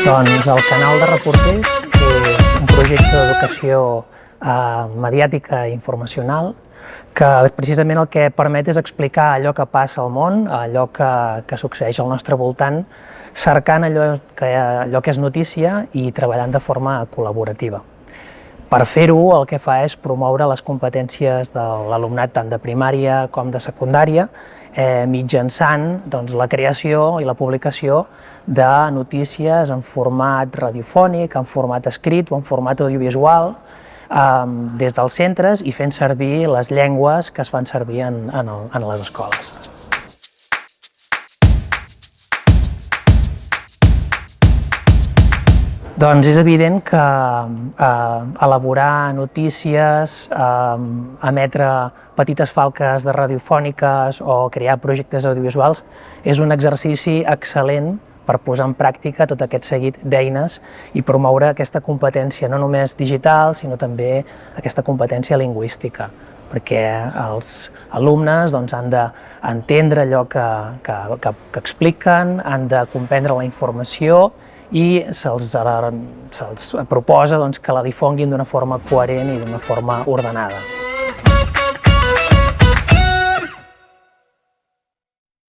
Doncs el canal de reporters és un projecte d'educació mediàtica i informacional que precisament el que permet és explicar allò que passa al món, allò que succeeix al nostre voltant, cercant allò que és notícia i treballant de forma col·laborativa. Per fer-ho, el que fa és promoure les competències de l'alumnat tant de primària com de secundària mitjançant la creació i la publicació de notícies en format radiofònic, en format escrit o en format audiovisual des dels centres i fent servir les llengües que es fan servir en les escoles. Doncs és evident que elaborar notícies, emetre petites falques de radiofòniques o crear projectes audiovisuals és un exercici excel·lent per posar en pràctica tot aquest seguit d'eines i promoure aquesta competència no només digital, sinó també aquesta competència lingüística, perquè els alumnes han d'entendre allò que expliquen, han de comprendre la informació i se'ls proposa que la difonguin d'una forma coherent i d'una forma ordenada.